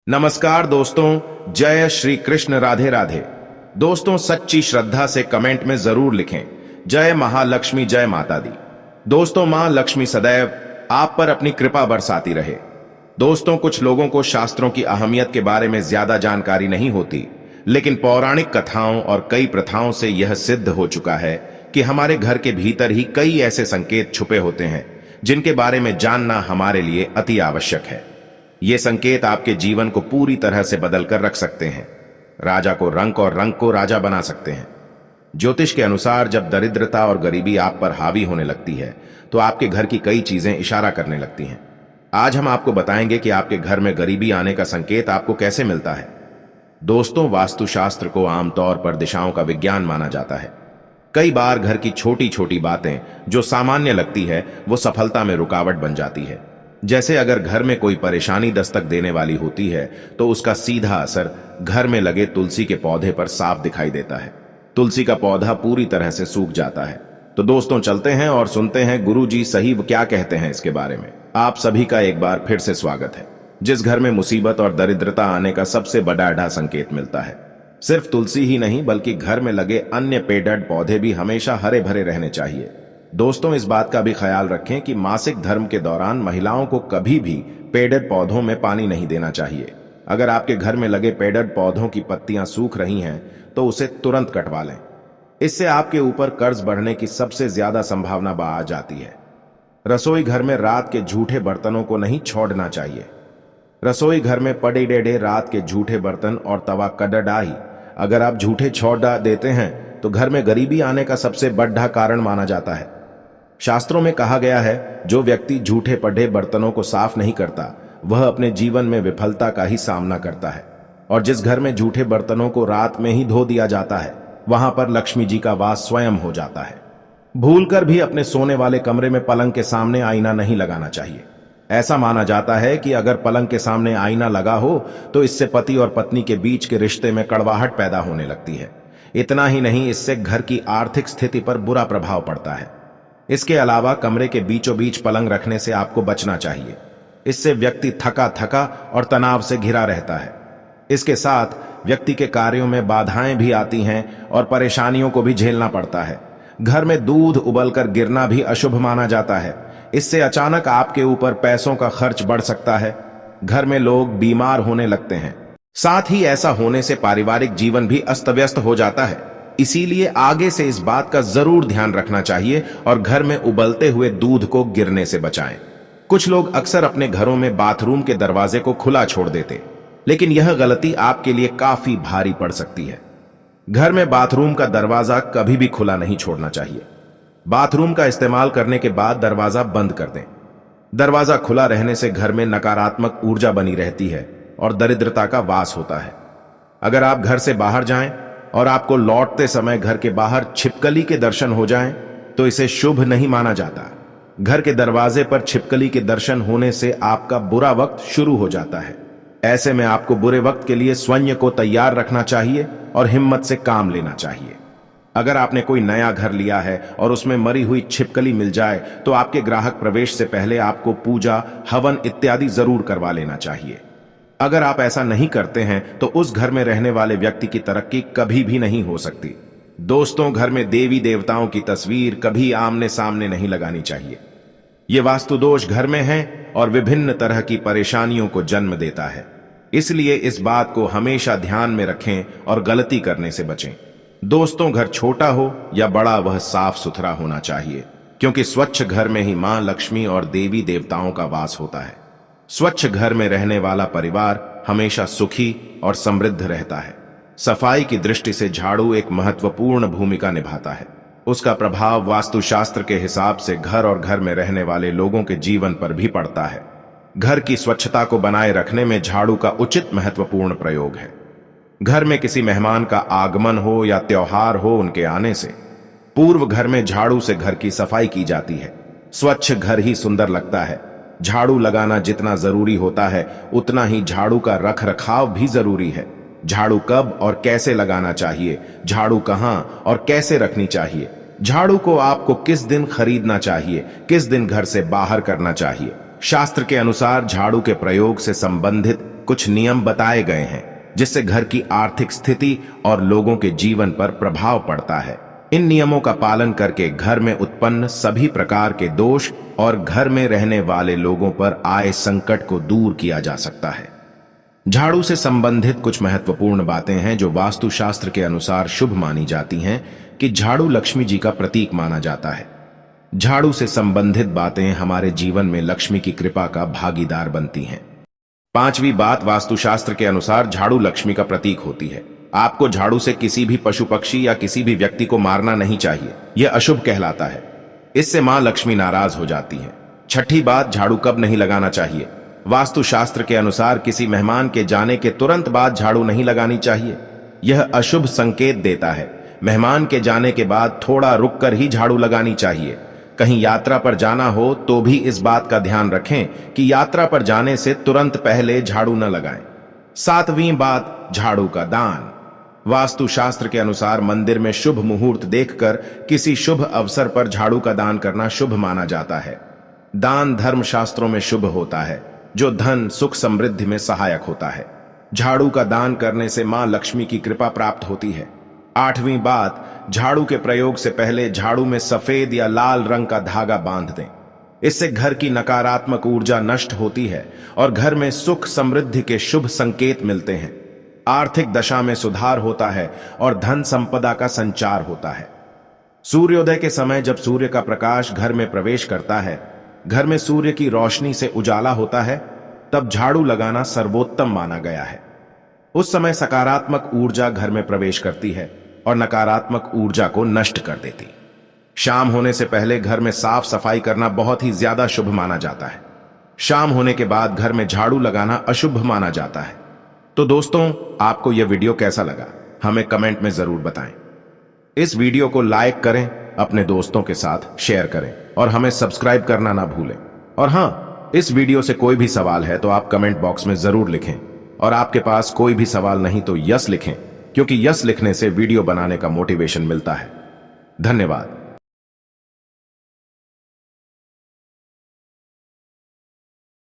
नमस्कार दोस्तों, जय श्री कृष्ण, राधे राधे। दोस्तों, सच्ची श्रद्धा से कमेंट में जरूर लिखें जय महालक्ष्मी, जय माता दी। दोस्तों, मां लक्ष्मी सदैव आप पर अपनी कृपा बरसाती रहे। दोस्तों, कुछ लोगों को शास्त्रों की अहमियत के बारे में ज्यादा जानकारी नहीं होती, लेकिन पौराणिक कथाओं और कई प्रथाओं से यह सिद्ध हो चुका है कि हमारे घर के भीतर ही कई ऐसे संकेत छुपे होते हैं जिनके बारे में जानना हमारे लिए अति आवश्यक है। ये संकेत आपके जीवन को पूरी तरह से बदल कर रख सकते हैं। राजा को रंक और रंक को राजा बना सकते हैं। ज्योतिष के अनुसार जब दरिद्रता और गरीबी आप पर हावी होने लगती है तो आपके घर की कई चीजें इशारा करने लगती हैं। आज हम आपको बताएंगे कि आपके घर में गरीबी आने का संकेत आपको कैसे मिलता है। दोस्तों, वास्तुशास्त्र को आमतौर पर दिशाओं का विज्ञान माना जाता है। कई बार घर की छोटी छोटी बातें जो सामान्य लगती है वो सफलता में रुकावट बन जाती है। जैसे अगर घर में कोई परेशानी दस्तक देने वाली होती है तो उसका सीधा असर घर में लगे तुलसी के पौधे पर साफ दिखाई देता है। तुलसी का पौधा पूरी तरह से सूख जाता है। तो दोस्तों, चलते हैं और सुनते हैं गुरुजी सही क्या कहते हैं इसके बारे में। आप सभी का एक बार फिर से स्वागत है। जिस घर में मुसीबत और दरिद्रता आने का सबसे बड़ा संकेत मिलता है, सिर्फ तुलसी ही नहीं बल्कि घर में लगे अन्य पेड़ पौधे भी हमेशा हरे भरे रहने चाहिए। दोस्तों, इस बात का भी ख्याल रखें कि मासिक धर्म के दौरान महिलाओं को कभी भी पेड़ पौधों में पानी नहीं देना चाहिए। अगर आपके घर में लगे पेड़ पौधों की पत्तियां सूख रही हैं तो उसे तुरंत कटवा लें। इससे आपके ऊपर कर्ज बढ़ने की सबसे ज्यादा संभावना आ जाती है। रसोई घर में रात के झूठे बर्तनों को नहीं छोड़ना चाहिए। रसोई घर में पड़े डेढ़े रात के झूठे बर्तन और तवा कड़ाही अगर आप झूठे छोड़ देते हैं तो घर में गरीबी आने का सबसे बड़ा कारण माना जाता है। शास्त्रों में कहा गया है, जो व्यक्ति झूठे पढ़े बर्तनों को साफ नहीं करता वह अपने जीवन में विफलता का ही सामना करता है। और जिस घर में झूठे बर्तनों को रात में ही धो दिया जाता है वहां पर लक्ष्मी जी का वास स्वयं हो जाता है। भूलकर भी अपने सोने वाले कमरे में पलंग के सामने आईना नहीं लगाना चाहिए। ऐसा माना जाता है कि अगर पलंग के सामने आईना लगा हो तो इससे पति और पत्नी के बीच के रिश्ते में कड़वाहट पैदा होने लगती है। इतना ही नहीं, इससे घर की आर्थिक स्थिति पर बुरा प्रभाव पड़ता है। इसके अलावा कमरे के बीचों बीच पलंग रखने से आपको बचना चाहिए। इससे व्यक्ति थका थका और तनाव से घिरा रहता है। इसके साथ व्यक्ति के कार्यों में बाधाएं भी आती हैं और परेशानियों को भी झेलना पड़ता है। घर में दूध उबलकर गिरना भी अशुभ माना जाता है। इससे अचानक आपके ऊपर पैसों का खर्च बढ़ सकता है। घर में लोग बीमार होने लगते हैं। साथ ही ऐसा होने से पारिवारिक जीवन भी अस्त व्यस्त हो जाता है। इसीलिए आगे से इस बात का जरूर ध्यान रखना चाहिए और घर में उबलते हुए दूध को गिरने से बचाएं। कुछ लोग अक्सर अपने घरों में बाथरूम के दरवाजे को खुला छोड़ देते, लेकिन यह गलती आपके लिए काफी भारी पड़ सकती है। घर में बाथरूम का दरवाजा कभी भी खुला नहीं छोड़ना चाहिए। बाथरूम का इस्तेमाल करने के बाद दरवाजा बंद कर दें। दरवाजा खुला रहने से घर में नकारात्मक ऊर्जा बनी रहती है और दरिद्रता का वास होता है। अगर आप घर से बाहर जाएं और आपको लौटते समय घर के बाहर छिपकली के दर्शन हो जाएं तो इसे शुभ नहीं माना जाता। घर के दरवाजे पर छिपकली के दर्शन होने से आपका बुरा वक्त शुरू हो जाता है। ऐसे में आपको बुरे वक्त के लिए स्वयं को तैयार रखना चाहिए और हिम्मत से काम लेना चाहिए। अगर आपने कोई नया घर लिया है और उसमें मरी हुई छिपकली मिल जाए तो आपके ग्राहक प्रवेश से पहले आपको पूजा, हवन इत्यादि जरूर करवा लेना चाहिए। अगर आप ऐसा नहीं करते हैं तो उस घर में रहने वाले व्यक्ति की तरक्की कभी भी नहीं हो सकती। दोस्तों, घर में देवी देवताओं की तस्वीर कभी आमने सामने नहीं लगानी चाहिए। ये वास्तु दोष घर में है और विभिन्न तरह की परेशानियों को जन्म देता है। इसलिए इस बात को हमेशा ध्यान में रखें और गलती करने से बचें। दोस्तों, घर छोटा हो या बड़ा वह साफ सुथरा होना चाहिए, क्योंकि स्वच्छ घर में ही मां लक्ष्मी और देवी देवताओं का वास होता है। स्वच्छ घर में रहने वाला परिवार हमेशा सुखी और समृद्ध रहता है। सफाई की दृष्टि से झाड़ू एक महत्वपूर्ण भूमिका निभाता है। उसका प्रभाव वास्तुशास्त्र के हिसाब से घर और घर में रहने वाले लोगों के जीवन पर भी पड़ता है। घर की स्वच्छता को बनाए रखने में झाड़ू का उचित महत्वपूर्ण प्रयोग है। घर में किसी मेहमान का आगमन हो या त्योहार हो, उनके आने से पूर्व घर में झाड़ू से घर की सफाई की जाती है। स्वच्छ घर ही सुंदर लगता है। झाड़ू लगाना जितना जरूरी होता है उतना ही झाड़ू का रख रखाव भी जरूरी है। झाड़ू कब और कैसे लगाना चाहिए, झाड़ू कहां और कैसे रखनी चाहिए, झाड़ू को आपको किस दिन खरीदना चाहिए, किस दिन घर से बाहर करना चाहिए। शास्त्र के अनुसार झाड़ू के प्रयोग से संबंधित कुछ नियम बताए गए हैं जिससे घर की आर्थिक स्थिति और लोगों के जीवन पर प्रभाव पड़ता है। इन नियमों का पालन करके घर में उत्पन्न सभी प्रकार के दोष और घर में रहने वाले लोगों पर आए संकट को दूर किया जा सकता है। झाड़ू से संबंधित कुछ महत्वपूर्ण बातें हैं जो वास्तुशास्त्र के अनुसार शुभ मानी जाती हैं कि झाड़ू लक्ष्मी जी का प्रतीक माना जाता है। झाड़ू से संबंधित बातें हमारे जीवन में लक्ष्मी की कृपा का भागीदार बनती हैं। पांचवी बात, वास्तुशास्त्र के अनुसार झाड़ू लक्ष्मी का प्रतीक होती है। आपको झाड़ू से किसी भी पशु पक्षी या किसी भी व्यक्ति को मारना नहीं चाहिए, यह अशुभ कहलाता है। इससे मां लक्ष्मी नाराज हो जाती है। छठी बात, झाड़ू कब नहीं लगाना चाहिए। वास्तुशास्त्र के अनुसार किसी मेहमान के जाने के तुरंत बाद झाड़ू नहीं लगानी चाहिए, यह अशुभ संकेत देता है। मेहमान के जाने के बाद थोड़ा रुककर ही झाड़ू लगानी चाहिए। कहीं यात्रा पर जाना हो तो भी इस बात का ध्यान रखें कि यात्रा पर जाने से तुरंत पहले झाड़ू न लगाएं। सातवीं बात, झाड़ू का दान। वास्तुशास्त्र के अनुसार मंदिर में शुभ मुहूर्त देखकर किसी शुभ अवसर पर झाड़ू का दान करना शुभ माना जाता है। दान धर्म शास्त्रों में शुभ होता है, जो धन सुख समृद्धि में सहायक होता है। झाड़ू का दान करने से मां लक्ष्मी की कृपा प्राप्त होती है। आठवीं बात, झाड़ू के प्रयोग से पहले झाड़ू में सफेद या लाल रंग का धागा बांध दें। इससे घर की नकारात्मक ऊर्जा नष्ट होती है और घर में सुख समृद्धि के शुभ संकेत मिलते हैं। आर्थिक दशा में सुधार होता है और धन संपदा का संचार होता है। सूर्योदय के समय जब सूर्य का प्रकाश घर में प्रवेश करता है, घर में सूर्य की रोशनी से उजाला होता है, तब झाड़ू लगाना सर्वोत्तम माना गया है। उस समय सकारात्मक ऊर्जा घर में प्रवेश करती है और नकारात्मक ऊर्जा को नष्ट कर देती। शाम होने से पहले घर में साफ सफाई करना बहुत ही ज्यादा शुभ माना जाता है। शाम होने के बाद घर में झाड़ू लगाना अशुभ माना जाता है। तो दोस्तों, आपको यह वीडियो कैसा लगा हमें कमेंट में जरूर बताएं। इस वीडियो को लाइक करें, अपने दोस्तों के साथ शेयर करें और हमें सब्सक्राइब करना ना भूलें। और हां, इस वीडियो से कोई भी सवाल है तो आप कमेंट बॉक्स में जरूर लिखें, और आपके पास कोई भी सवाल नहीं तो यस लिखें, क्योंकि यस लिखने से वीडियो बनाने का मोटिवेशन मिलता है। धन्यवाद।